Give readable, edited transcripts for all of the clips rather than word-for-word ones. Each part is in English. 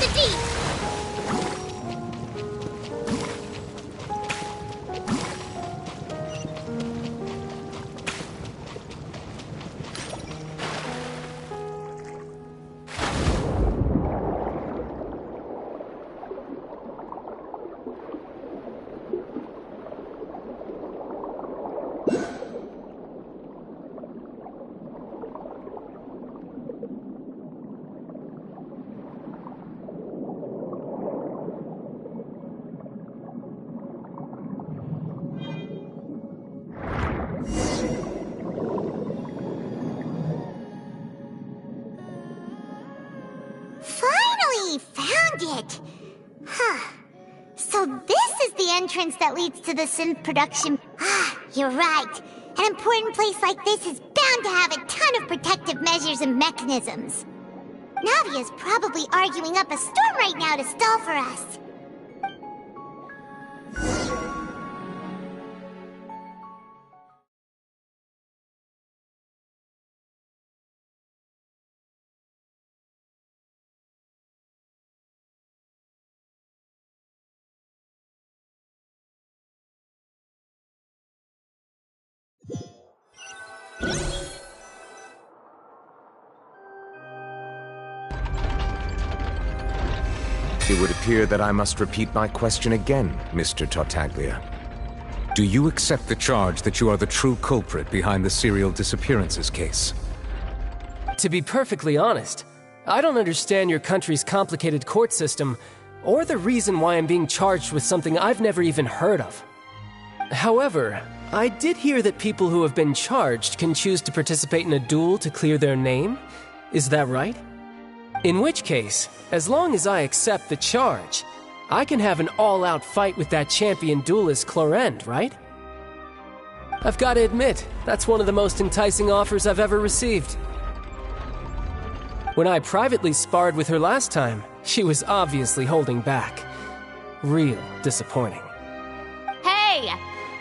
the deep! It. Huh. So this is the entrance that leads to the synth production. Ah, you're right. An important place like this is bound to have a ton of protective measures and mechanisms. Navia's probably arguing up a storm right now to stall for us. It would appear that I must repeat my question again, Mr. Tartaglia. Do you accept the charge that you are the true culprit behind the serial disappearances case? To be perfectly honest, I don't understand your country's complicated court system, or the reason why I'm being charged with something I've never even heard of. However, I did hear that people who have been charged can choose to participate in a duel to clear their name. Is that right? In which case, as long as I accept the charge, I can have an all-out fight with that champion duelist Clorend, right? I've got to admit, that's one of the most enticing offers I've ever received. When I privately sparred with her last time, she was obviously holding back. Real disappointing. Hey!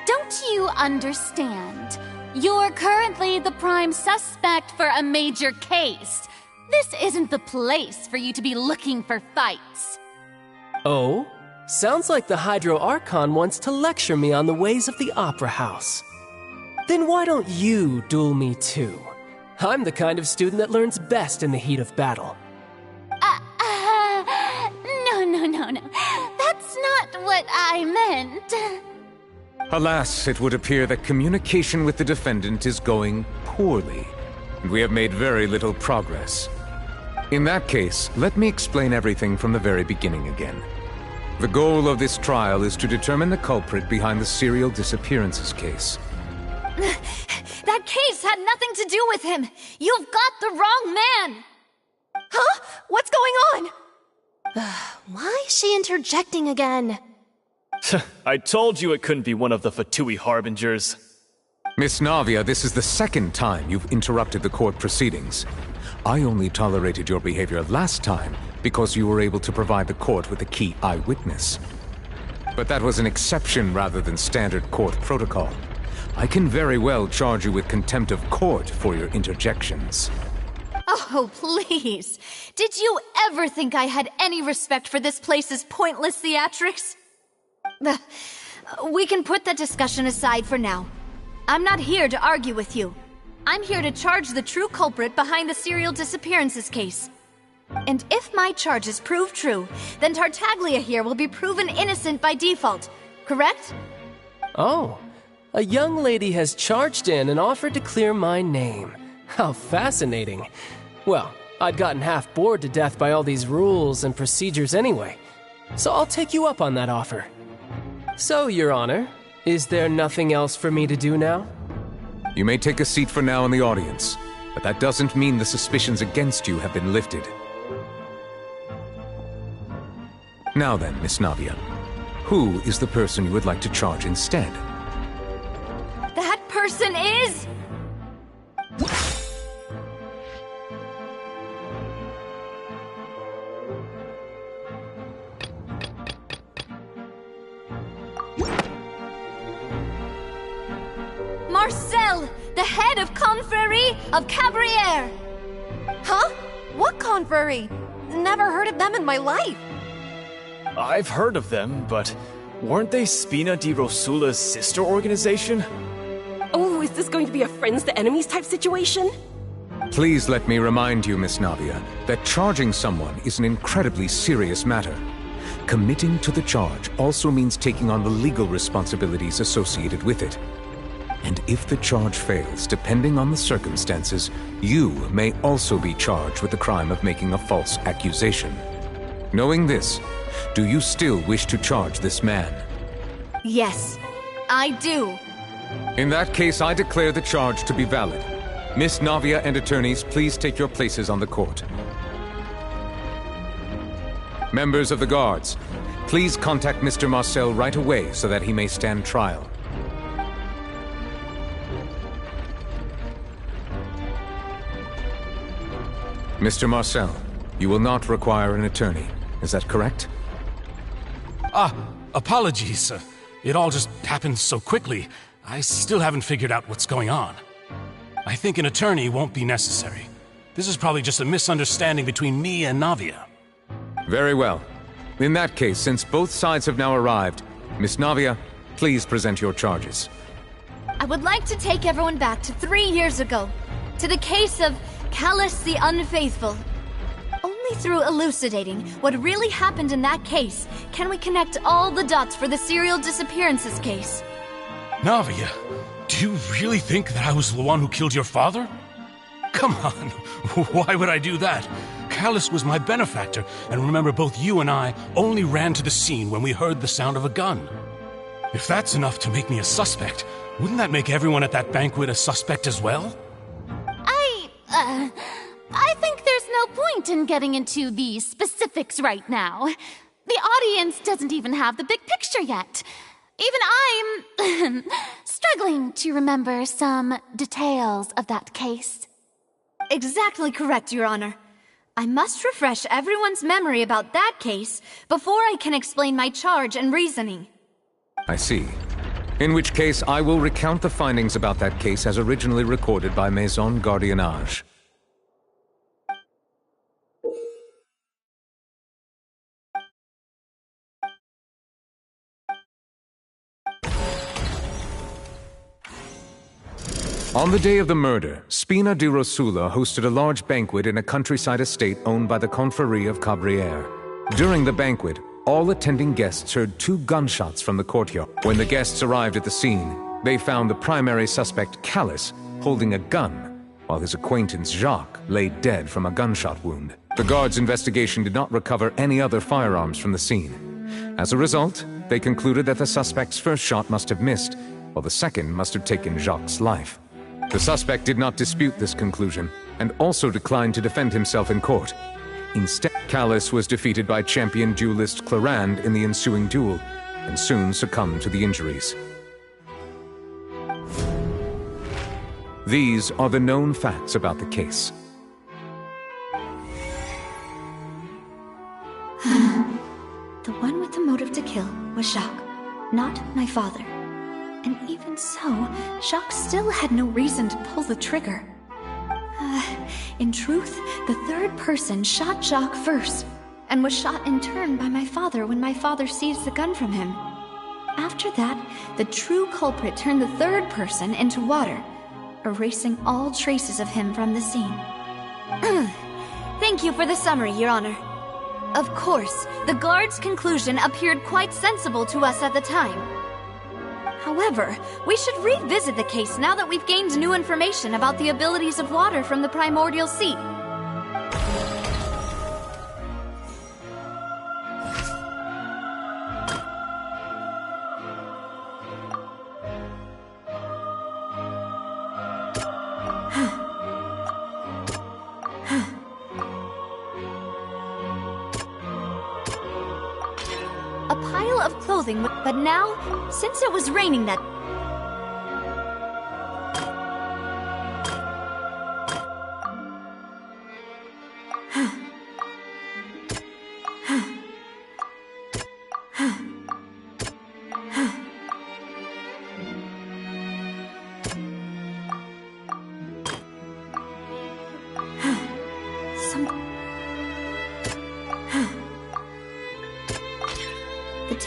Don't you understand? You're currently the prime suspect for a major case. This isn't the place for you to be looking for fights. Oh? Sounds like the Hydro Archon wants to lecture me on the ways of the Opera House. Then why don't you duel me too? I'm the kind of student that learns best in the heat of battle. No. That's not what I meant. Alas, it would appear that communication with the defendant is going poorly, and we have made very little progress. In that case, let me explain everything from the very beginning again. The goal of this trial is to determine the culprit behind the serial disappearances case. That case had nothing to do with him! You've got the wrong man! Huh? What's going on? Why is she interjecting again? I told you it couldn't be one of the Fatui Harbingers. Miss Navia, this is the second time you've interrupted the court proceedings. I only tolerated your behavior last time because you were able to provide the court with a key eyewitness. But that was an exception rather than standard court protocol. I can very well charge you with contempt of court for your interjections. Oh, please. Did you ever think I had any respect for this place's pointless theatrics? We can put that discussion aside for now. I'm not here to argue with you. I'm here to charge the true culprit behind the serial disappearances case. And if my charges prove true, then Tartaglia here will be proven innocent by default, correct? Oh, a young lady has charged in and offered to clear my name. How fascinating. Well, I'd gotten half bored to death by all these rules and procedures anyway, so I'll take you up on that offer. So, Your Honor, is there nothing else for me to do now? You may take a seat for now in the audience, but that doesn't mean the suspicions against you have been lifted. Now then, Miss Navia, who is the person you would like to charge instead? That person is... Marcel, the head of Confrérie of Cabrières! Huh? What confrérie? never heard of them in my life. I've heard of them, but weren't they Spina di Rosula's sister organization? Oh, is this going to be a friends to enemies type situation? Please let me remind you, Miss Navia, that charging someone is an incredibly serious matter. Committing to the charge also means taking on the legal responsibilities associated with it. And if the charge fails, depending on the circumstances, you may also be charged with the crime of making a false accusation. Knowing this, do you still wish to charge this man? Yes, I do. In that case, I declare the charge to be valid. Miss Navia and attorneys, please take your places on the court. Members of the guards, please contact Mr. Marcel right away so that he may stand trial. Mr. Marcel, you will not require an attorney. Is that correct? Apologies. It all just happened so quickly. I still haven't figured out what's going on. I think an attorney won't be necessary. This is probably just a misunderstanding between me and Navia. Very well. In that case, since both sides have now arrived, Miss Navia, please present your charges. I would like to take everyone back to 3 years ago, to the case of Callus the Unfaithful. Only through elucidating what really happened in that case can we connect all the dots for the serial disappearances case. Navia, do you really think that I was the one who killed your father? Come on, why would I do that? Callus was my benefactor, and remember, both you and I only ran to the scene when we heard the sound of a gun. If that's enough to make me a suspect, wouldn't that make everyone at that banquet a suspect as well? I think there's no point in getting into the specifics right now. The audience doesn't even have the big picture yet. Even I'm struggling to remember some details of that case. Exactly correct, Your Honor. I must refresh everyone's memory about that case before I can explain my charge and reasoning. I see. In which case, I will recount the findings about that case as originally recorded by Maison Gardiennage. On the day of the murder, Spina di Rosula hosted a large banquet in a countryside estate owned by the Confrérie of Cabrières. During the banquet, all attending guests heard 2 gunshots from the courtyard. When the guests arrived at the scene, they found the primary suspect, Callus, holding a gun, while his acquaintance, Jacques, lay dead from a gunshot wound. The guards' investigation did not recover any other firearms from the scene. As a result, they concluded that the suspect's first shot must have missed, while the second must have taken Jacques' life. The suspect did not dispute this conclusion, and also declined to defend himself in court. Instead, Callus was defeated by champion duelist Clarand in the ensuing duel, and soon succumbed to the injuries. These are the known facts about the case. The one with the motive to kill was Jacques, not my father. And even so, Jacques still had no reason to pull the trigger. In truth, the third person shot Jacques first, and was shot in turn by my father when my father seized the gun from him. After that, the true culprit turned the third person into water, erasing all traces of him from the scene. Thank you for the summary, Your Honor. Of course, the guard's conclusion appeared quite sensible to us at the time. However, we should revisit the case now that we've gained new information about the abilities of water from the primordial sea. A pile of clothing, but now, since it was raining that...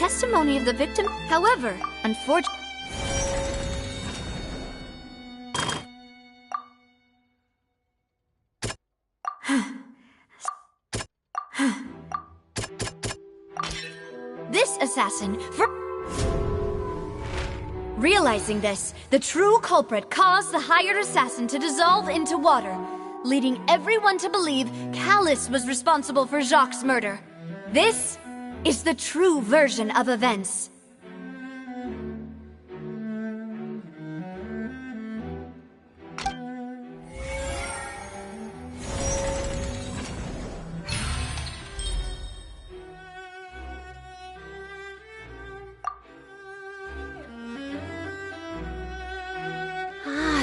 testimony of the victim. However, unfortunately... This assassin... Realizing this, the true culprit caused the hired assassin to dissolve into water, leading everyone to believe Callus was responsible for Jacques' murder. This is the true version of events.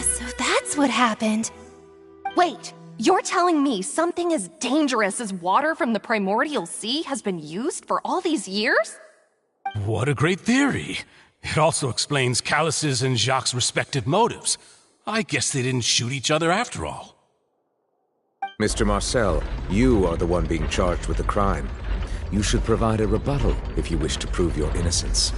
So that's what happened. Wait, you're telling me something as dangerous as water from the primordial sea has been used for all these years? What a great theory. It also explains Callus's and Jacques' respective motives. I guess they didn't shoot each other after all. Mr. Marcel, you are the one being charged with the crime. You should provide a rebuttal if you wish to prove your innocence.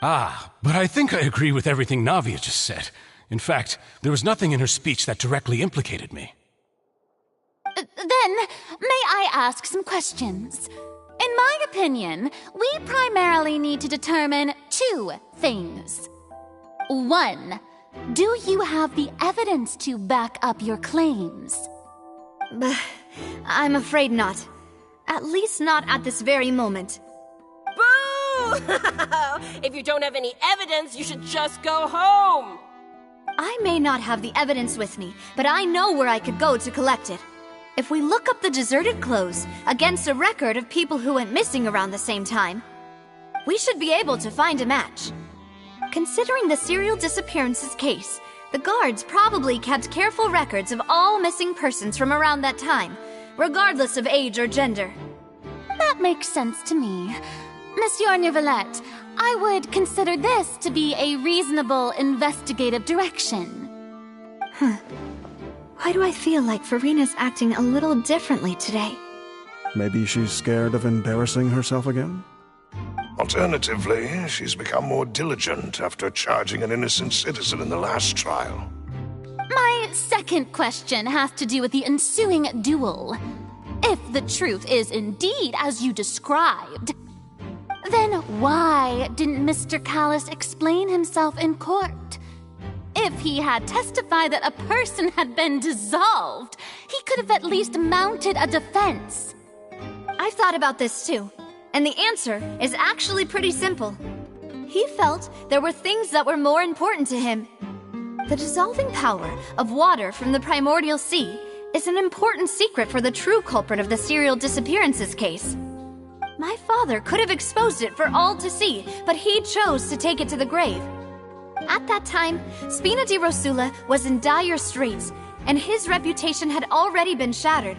But I think I agree with everything Navia just said. In fact, there was nothing in her speech that directly implicated me. Then, may I ask some questions? In my opinion, we primarily need to determine two things. One, do you have the evidence to back up your claims? I'm afraid not. At least not at this very moment. Boo! If you don't have any evidence, you should just go home! I may not have the evidence with me, but I know where I could go to collect it. If we look up the deserted clothes against a record of people who went missing around the same time, we should be able to find a match. Considering the serial disappearances case, the guards probably kept careful records of all missing persons from around that time, regardless of age or gender. That makes sense to me. Monsieur Neuvillette, I would consider this to be a reasonable investigative direction. Why do I feel like Farina's acting a little differently today? Maybe she's scared of embarrassing herself again? Alternatively, she's become more diligent after charging an innocent citizen in the last trial. My second question has to do with the ensuing duel. If the truth is indeed as you described, then why didn't Mr. Callus explain himself in court? If he had testified that a person had been dissolved, he could have at least mounted a defense. I've thought about this too, and the answer is actually pretty simple. He felt there were things that were more important to him. The dissolving power of water from the primordial sea is an important secret for the true culprit of the serial disappearances case. My father could have exposed it for all to see, but he chose to take it to the grave. At that time, Spina di Rosula was in dire straits, and his reputation had already been shattered.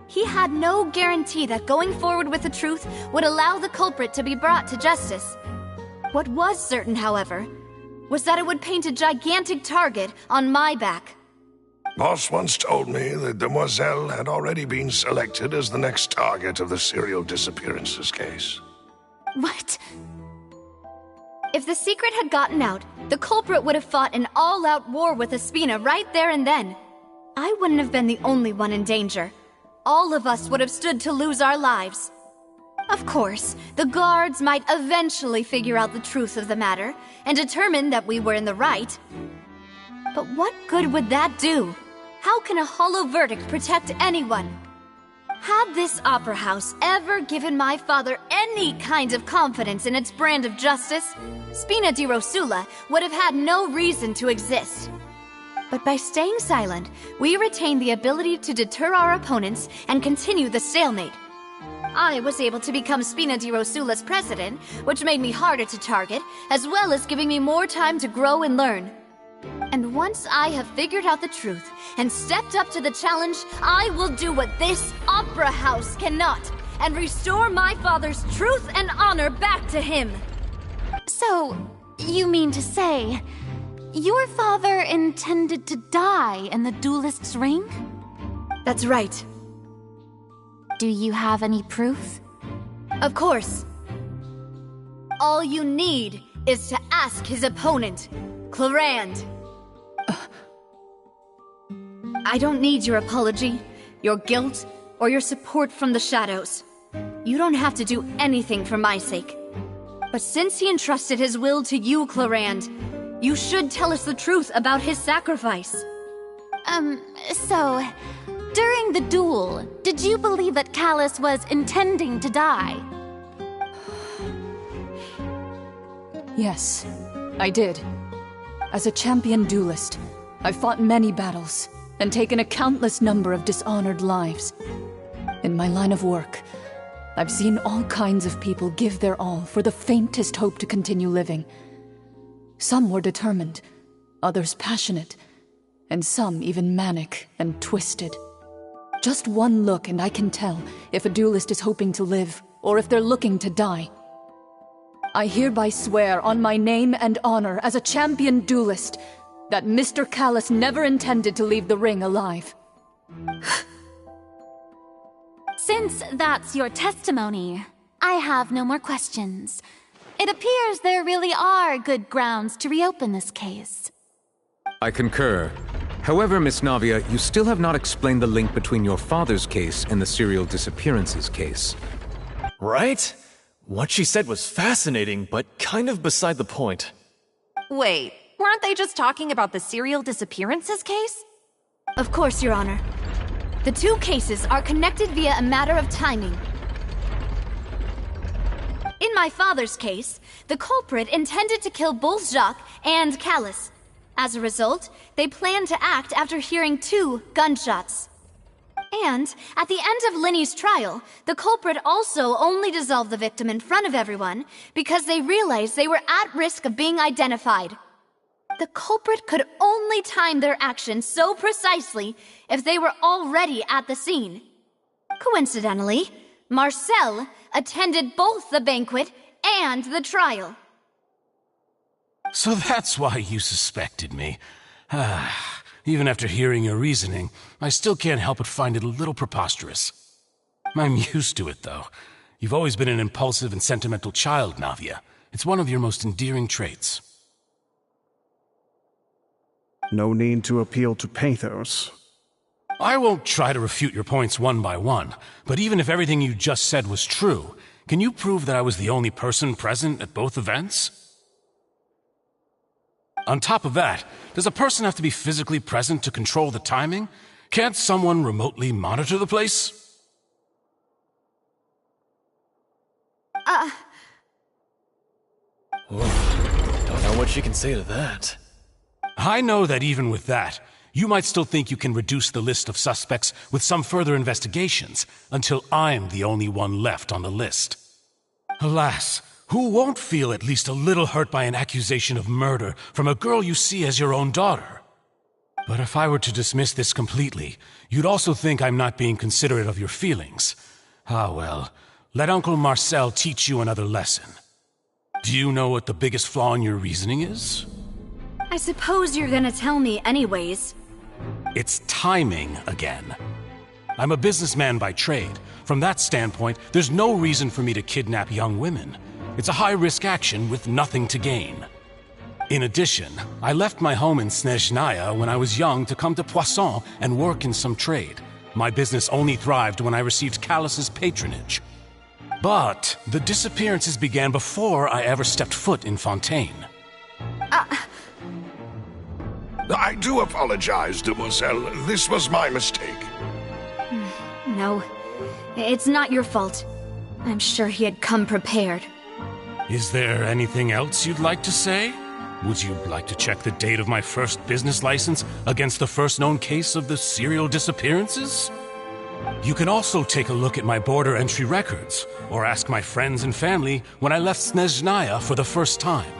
He had no guarantee that going forward with the truth would allow the culprit to be brought to justice. What was certain, however, was that it would paint a gigantic target on my back. Boss once told me that Demoiselle had already been selected as the next target of the serial disappearances case. What? If the secret had gotten out, the culprit would have fought an all-out war with Espina right there and then. I wouldn't have been the only one in danger. All of us would have stood to lose our lives. Of course, the guards might eventually figure out the truth of the matter and determine that we were in the right. But what good would that do? How can a hollow verdict protect anyone? Had this opera house ever given my father any kind of confidence in its brand of justice, Spina di Rosula would have had no reason to exist. But by staying silent, we retained the ability to deter our opponents and continue the stalemate. I was able to become Spina di Rosula's president, which made me harder to target, as well as giving me more time to grow and learn. And once I have figured out the truth and stepped up to the challenge, I will do what this opera house cannot, and restore my father's truth and honor back to him. So, you mean to say, your father intended to die in the duelist's ring? That's right. Do you have any proof? Of course. All you need is to ask his opponent, Clarand. I don't need your apology, your guilt, or your support from the shadows. You don't have to do anything for my sake. But since he entrusted his will to you, Clarand, you should tell us the truth about his sacrifice. So, during the duel, did you believe that Callus was intending to die? Yes, I did. As a champion duelist, I've fought many battles and taken a countless number of dishonored lives. In my line of work, I've seen all kinds of people give their all for the faintest hope to continue living. Some were determined, others passionate, and some even manic and twisted. Just one look and I can tell if a duelist is hoping to live or if they're looking to die. I hereby swear on my name and honor as a champion duelist that Mr. Callus never intended to leave the ring alive. Since that's your testimony, I have no more questions. It appears there really are good grounds to reopen this case. I concur. However, Miss Navia, you still have not explained the link between your father's case and the serial disappearances case. Right? What she said was fascinating, but kind of beside the point. Wait, weren't they just talking about the serial disappearances case? Of course, Your Honor. The two cases are connected via a matter of timing. In my father's case, the culprit intended to kill both Jacques and Callus. As a result, they planned to act after hearing 2 gunshots. And, at the end of Linny's trial, the culprit also only dissolved the victim in front of everyone because they realized they were at risk of being identified. The culprit could only time their actions so precisely if they were already at the scene. Coincidentally, Marcel attended both the banquet and the trial. So that's why you suspected me. Even after hearing your reasoning, I still can't help but find it a little preposterous. I'm used to it, though. You've always been an impulsive and sentimental child, Navia. It's one of your most endearing traits. No need to appeal to pathos. I won't try to refute your points one by one, but even if everything you just said was true, can you prove that I was the only person present at both events? On top of that, does a person have to be physically present to control the timing? Can't someone remotely monitor the place? Don't know what she can say to that. I know that even with that, you might still think you can reduce the list of suspects with some further investigations until I'm the only one left on the list. Alas, who won't feel at least a little hurt by an accusation of murder from a girl you see as your own daughter? But if I were to dismiss this completely, you'd also think I'm not being considerate of your feelings. Ah well, let Uncle Marcel teach you another lesson. Do you know what the biggest flaw in your reasoning is? I suppose you're gonna tell me anyways. It's timing again. I'm a businessman by trade. From that standpoint, there's no reason for me to kidnap young women. It's a high-risk action with nothing to gain. In addition, I left my home in Snezhnaya when I was young to come to Poisson and work in some trade. My business only thrived when I received Callus's patronage. But the disappearances began before I ever stepped foot in Fontaine. I do apologize, Demoiselle. This was my mistake. No, it's not your fault. I'm sure he had come prepared. Is there anything else you'd like to say? Would you like to check the date of my first business license against the first known case of the serial disappearances? You can also take a look at my border entry records, or ask my friends and family when I left Snezhnaya for the first time.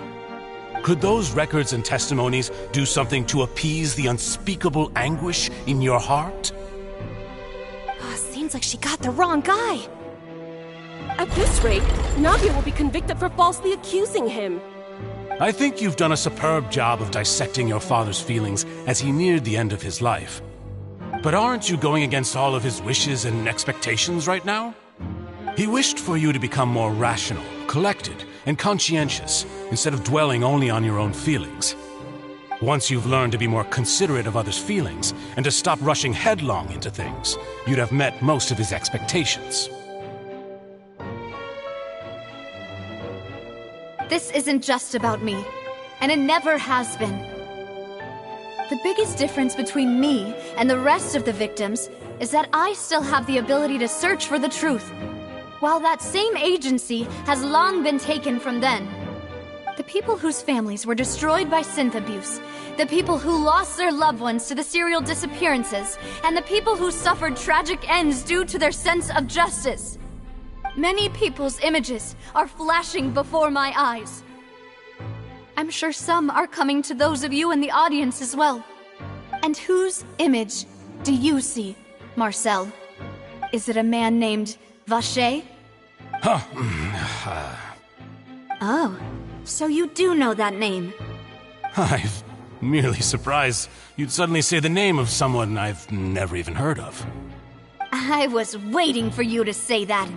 Could those records and testimonies do something to appease the unspeakable anguish in your heart? Seems like she got the wrong guy. At this rate, Navia will be convicted for falsely accusing him. I think you've done a superb job of dissecting your father's feelings as he neared the end of his life. But aren't you going against all of his wishes and expectations right now? He wished for you to become more rational, collected, and conscientious, instead of dwelling only on your own feelings. Once you've learned to be more considerate of others' feelings, and to stop rushing headlong into things, you'd have met most of his expectations. This isn't just about me, and it never has been. The biggest difference between me and the rest of the victims is that I still have the ability to search for the truth, while that same agency has long been taken from them. The people whose families were destroyed by synth abuse, the people who lost their loved ones to the serial disappearances, and the people who suffered tragic ends due to their sense of justice. Many people's images are flashing before my eyes. I'm sure some are coming to those of you in the audience as well. And whose image do you see, Marcel? Is it a man named Vacher? Oh, so you do know that name. I'm merely surprised you'd suddenly say the name of someone I've never even heard of. I was waiting for you to say that.